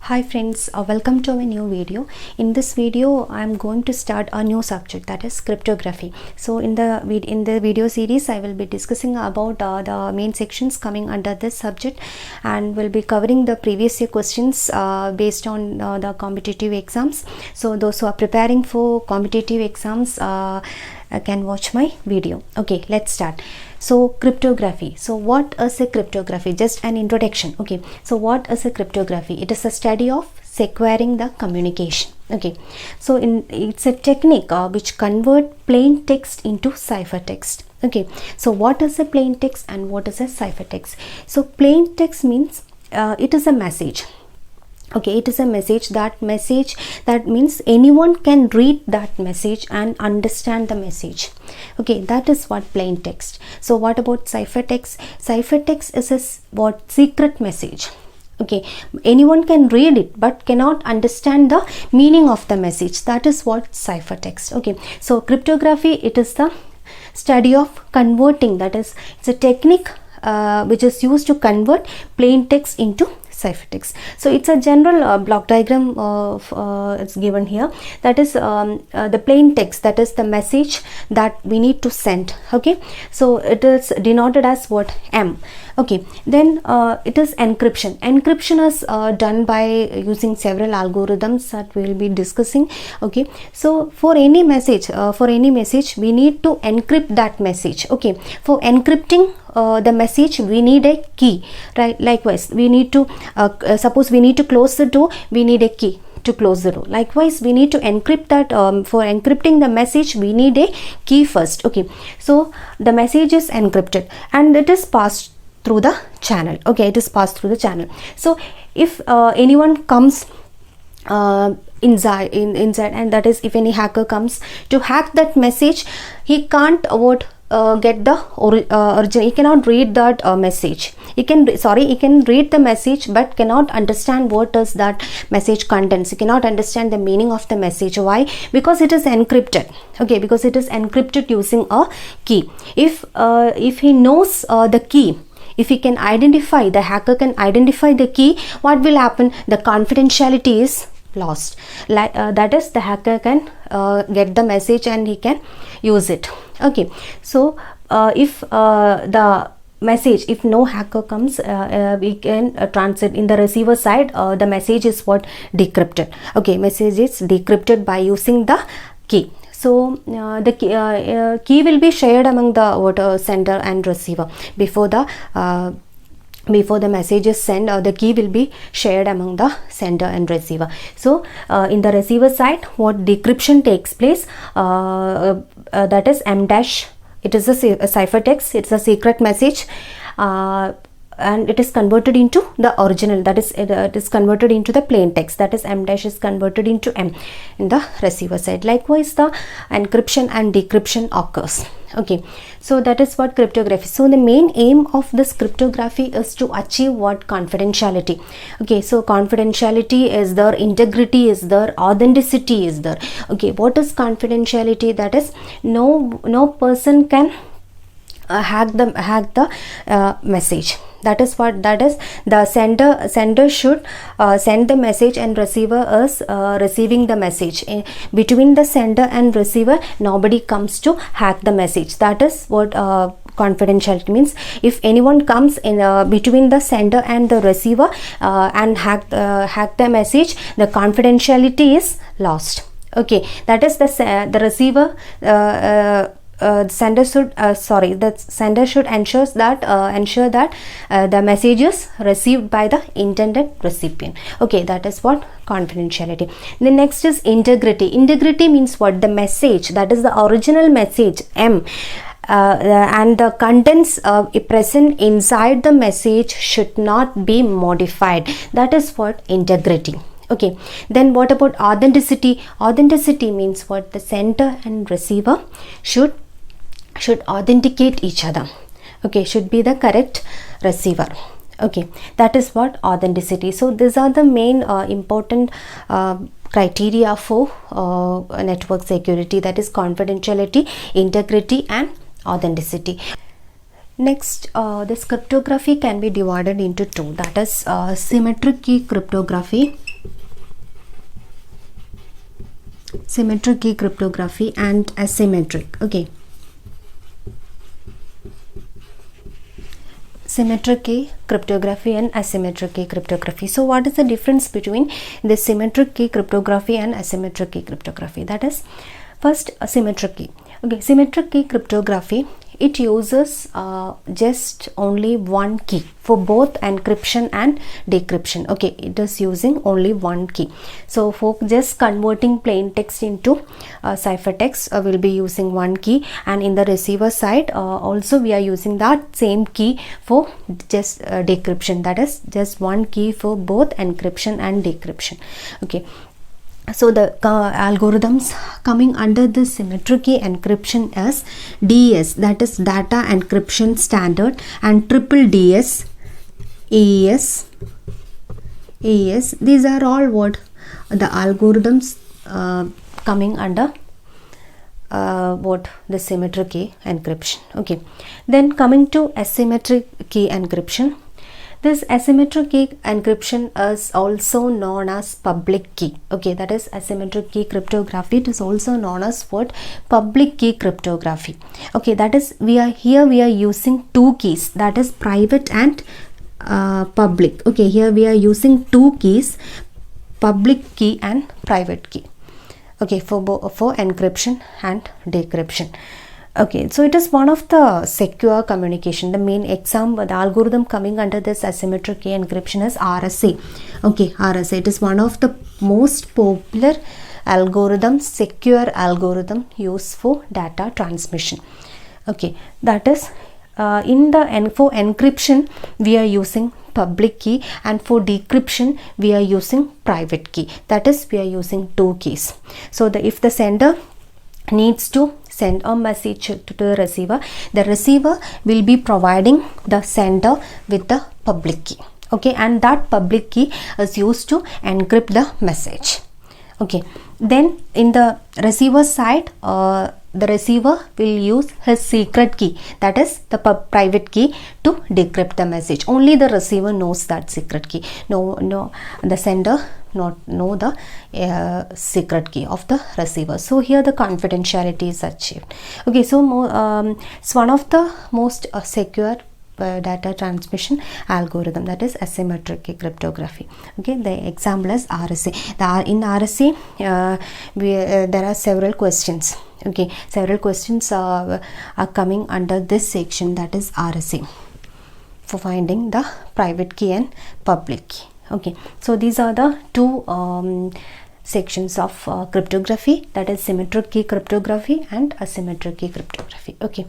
Hi friends, welcome to a new video. In this video I am going to start a new subject, that is cryptography. So in the video series I will be discussing about the main sections coming under this subject, and will be covering the previous year questions based on the competitive exams. So those who are preparing for competitive exams can watch my video. Okay, let's start. So cryptography. So what is a cryptography? Just an introduction. Okay, so what is a cryptography? It is a study of securing the communication. Okay, so it's a technique which convert plain text into ciphertext. Okay, so what is a plain text and what is a ciphertext? So plain text means it is a message. Okay, it is a message. That means anyone can read that message and understand the message. Okay, that is what plain text. So what about ciphertext? Ciphertext is a secret message. Okay, anyone can read it but cannot understand the meaning of the message. That is what ciphertext. Okay, so cryptography, it is the study of converting, that is, it's a technique which is used to convert plain text into ciphertext. So it's a general block diagram it's given here. That is the plain text, that is the message that we need to send. Okay, so it is denoted as what? M. Okay, then it is encryption. Encryption is done by using several algorithms that we will be discussing. Okay, so for any message we need to encrypt that message. Okay, for encrypting the message we need a key, right? Likewise, we need to suppose we need to close the door, we need a key to close the door. Likewise, we need to encrypt that. For encrypting the message we need a key first. Okay, so the message is encrypted and it is passed through the channel. Okay, it is passed through the channel. So if anyone comes inside, and that is, if any hacker comes to hack that message, he can't get the original. He cannot read that message. He can read the message but cannot understand what does that message contains. He cannot understand the meaning of the message. Why? Because it is encrypted. Okay, because it is encrypted using a key. If he knows the key, if he can identify, the hacker can identify the key, what will happen? The confidentiality is lost. That is, the hacker can get the message and he can use it. Okay, so if the message, if no hacker comes, we can transit in the receiver side. The message is what? Decrypted. Okay, message is decrypted by using the key. So the key will be shared among the sender and receiver. Before the message is sent, the key will be shared among the sender and receiver. So in the receiver side, what decryption takes place, that is M dash. It is a ciphertext. It's a secret message, and it is converted into the original, that is, it is converted into the plain text, that is M dash is converted into M in the receiver side. Likewise, the encryption and decryption occurs. Okay, so that is what cryptography. So the main aim of this cryptography is to achieve what? Confidentiality. Okay, so confidentiality is there, integrity is there, authenticity is there. Okay, what is confidentiality? That is, no person can hack the message. That is what? That is, the sender should send the message and receiver is receiving the message. Between the sender and receiver, nobody comes to hack the message. That is what confidentiality means. If anyone comes in between the sender and the receiver and hack the message, the confidentiality is lost. Okay, that is, the receiver the sender should ensure that the message is received by the intended recipient. Okay, that is what? Confidentiality. The next is integrity. Integrity means what? The message, that is the original message M, and the contents present inside the message should not be modified. That is what? Integrity. Okay, then what about authenticity? Authenticity means what? The sender and receiver should authenticate each other. Okay, should be the correct receiver. Okay, that is what? Authenticity. So these are the main important criteria for network security, that is confidentiality, integrity and authenticity. Next, this cryptography can be divided into two, that is symmetric key cryptography symmetric key cryptography and asymmetric. Okay, symmetric key cryptography and asymmetric key cryptography. So what is the difference between the symmetric key cryptography and asymmetric key cryptography? That is, first, a symmetric key. Okay, symmetric key cryptography, it uses just only one key for both encryption and decryption. Okay, it is using only one key. So for just converting plain text into ciphertext, we'll be using one key, and in the receiver side also we are using that same key for just decryption. That is just one key for both encryption and decryption. Okay, so the algorithms coming under this symmetric key encryption is DS, that is data encryption standard, and triple DS, AES. These are all what the algorithms coming under what the symmetric key encryption. Okay, then coming to asymmetric key encryption. This asymmetric key encryption is also known as public key. Okay, that is asymmetric key cryptography. It is also known as what? Public key cryptography. Okay, that is we are using two keys, that is private and public. Okay, here we are using two keys, public key and private key. Okay, for encryption and decryption. Okay, so it is one of the secure communication. The main example, the algorithm coming under this asymmetric key encryption is RSA. Okay, RSA, it is one of the most popular algorithms, secure algorithm used for data transmission. Okay, that is for encryption we are using public key, and for decryption we are using private key. That is, we are using two keys. So if the sender needs to send a message to the receiver will be providing the sender with the public key. Okay, and that public key is used to encrypt the message. Okay, then in the receiver side, the receiver will use his secret key, that is the private key, to decrypt the message. Only the receiver knows that secret key. No, the sender not know the secret key of the receiver. So here the confidentiality is achieved. Okay, so it's one of the most secure data transmission algorithm, that is asymmetric key cryptography. Okay, the example is RSA. In RSA there are several questions. Okay, several questions are coming under this section, that is RSA, for finding the private key and public key. Okay, so these are the two sections of cryptography, that is symmetric key cryptography and asymmetric key cryptography. Okay,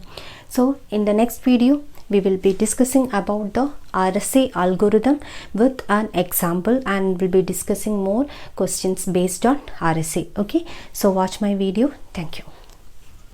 so in the next video we will be discussing about the RSA algorithm with an example, and we'll be discussing more questions based on RSA. Okay, so watch my video. Thank you.